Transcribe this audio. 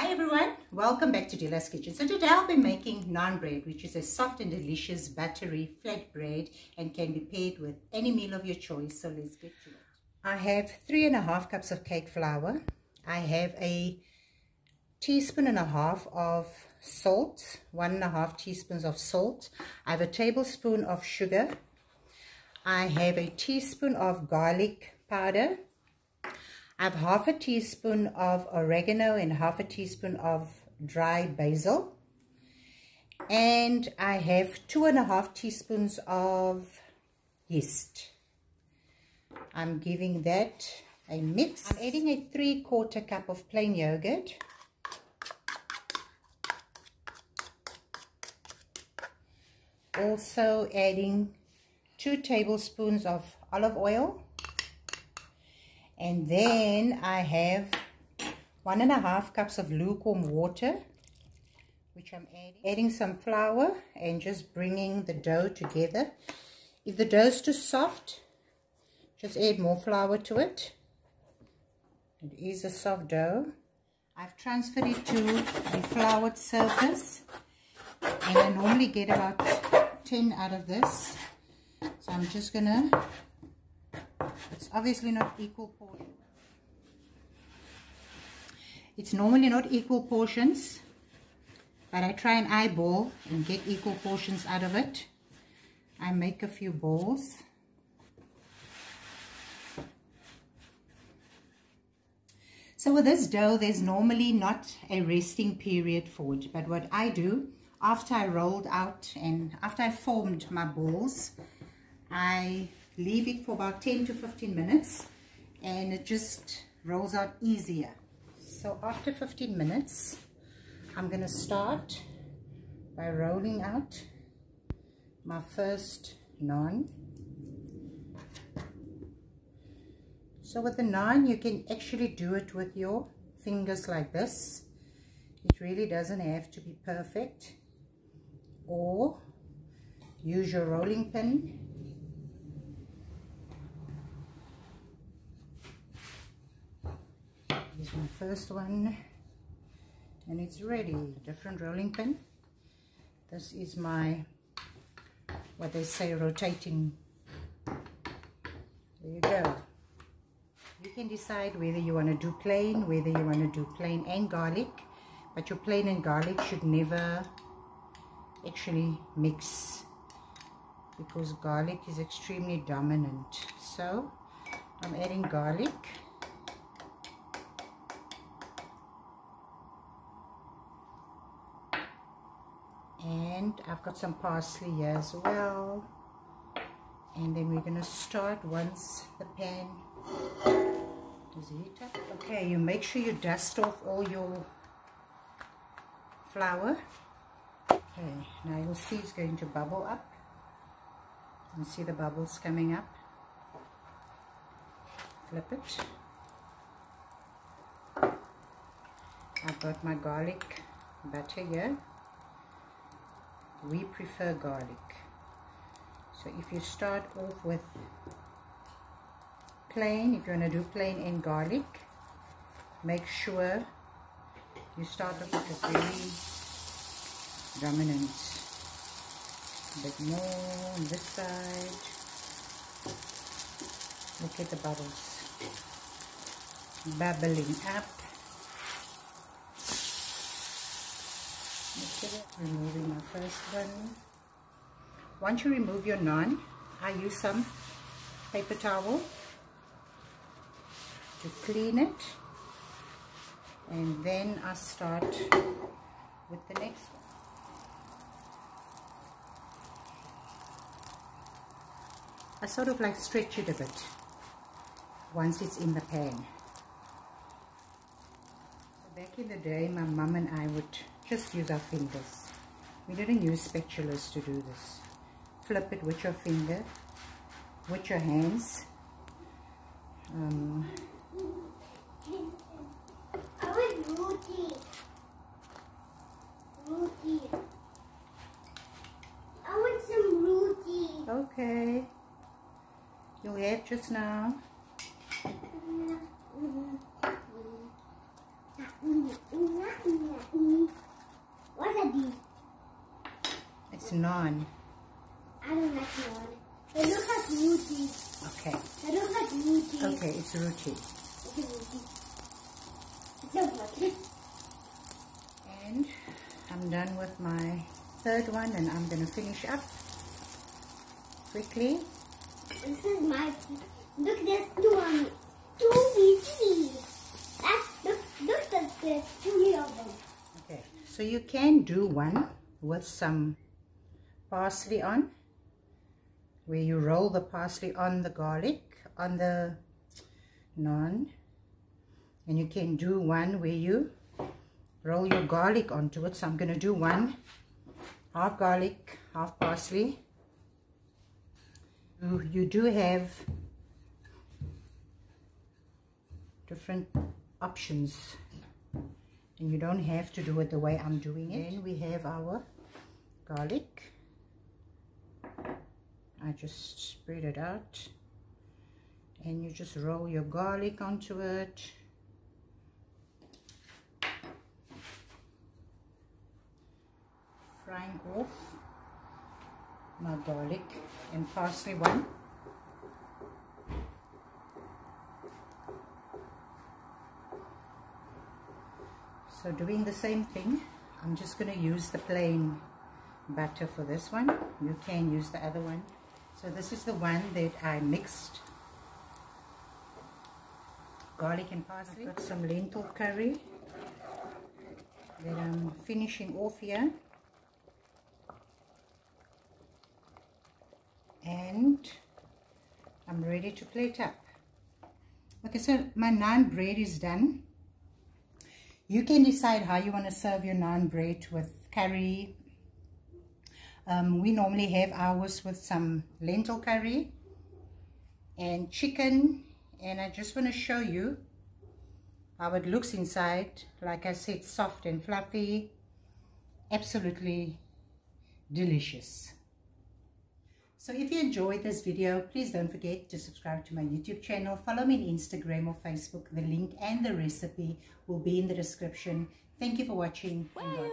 Hi everyone, welcome back to Dila's Kitchen. So today I'll be making naan bread, which is a soft and delicious buttery flat bread and can be paired with any meal of your choice. So let's get to it. I have 3½ cups of cake flour. I have a teaspoon and a half of salt, 1½ teaspoons of salt. I have a tablespoon of sugar. I have a teaspoon of garlic powder. I have ½ a teaspoon of oregano and ½ a teaspoon of dry basil. And I have 2½ teaspoons of yeast. I'm giving that a mix. I'm adding a 3/4 cup of plain yogurt. Also adding 2 tablespoons of olive oil. And then I have 1½ cups of lukewarm water, which I'm adding some flour and just bringing the dough together. If the dough is too soft, just add more flour to it. It is a soft dough. I've transferred it to a floured surface, and I normally get about 10 out of this. So I'm just gonna, it's obviously not equal portions. It's normally not equal portions, but I try and eyeball and get equal portions out of it. I make a few balls. So with this dough, there's normally not a resting period for it, but what I do, after I rolled out and after I formed my balls, I leave it for about 10 to 15 minutes and it just rolls out easier. So after 15 minutes, I'm going to start by rolling out my first naan. So with the naan, you can actually do it with your fingers like this. It really doesn't have to be perfect. Or use your rolling pin. Here's my first one, and it's ready. Different rolling pin. This is my, what they say, rotating. There you go. You can decide whether you want to do plain, whether you want to do plain and garlic, but your plain and garlic should never actually mix because garlic is extremely dominant. So I'm adding garlic. And I've got some parsley here as well. And then we're going to start once the pan is heated up. Okay, you make sure you dust off all your flour. Okay, now you'll see it's going to bubble up. You can see the bubbles coming up. Flip it. I've got my garlic butter here. We prefer garlic. So if you start off with plain, if you want to do plain and garlic, make sure you start off with a very dominant. A bit more on this side. Look at the bubbles bubbling up. Removing my first one. Once you remove your naan, I use some paper towel to clean it, and then I start with the next one. I sort of like stretch it a bit once it's in the pan. So back in the day, my mum and I would just use our fingers. We didn't use spatulas to do this. Flip it with your finger, with your hands. I want roti. Roti. I want some roti. Okay. You'll have just now. What's a D? It's naan. I don't like naan. It looks like roti. Okay. It looks like roti. Okay, it's roti. It's a roti. It looks like it. And I'm done with my third one, and I'm going to finish up quickly. This is my. Look, there's two pieces. Look, there's three of them. Okay, so you can do one with some parsley on, where you roll the parsley on the garlic, on the naan. And you can do one where you roll your garlic onto it. So I'm going to do one, half garlic, half parsley. You do have different options, and you don't have to do it the way I'm doing it. Then we have our garlic. I just spread it out, and you just roll your garlic onto it. Frying off my garlic and parsley one. So doing the same thing, I'm just going to use the plain butter for this one. You can use the other one. So this is the one that I mixed garlic and parsley. I've got some lentil curry that I'm finishing off here. And I'm ready to plate up. Okay, so my naan bread is done. You can decide how you want to serve your naan bread, with curry. We normally have ours with some lentil curry and chicken, and I just want to show you how it looks inside. Like I said, soft and fluffy, absolutely delicious. So if you enjoyed this video, please don't forget to subscribe to my YouTube channel. Follow me on Instagram or Facebook. The link and the recipe will be in the description. Thank you for watching. And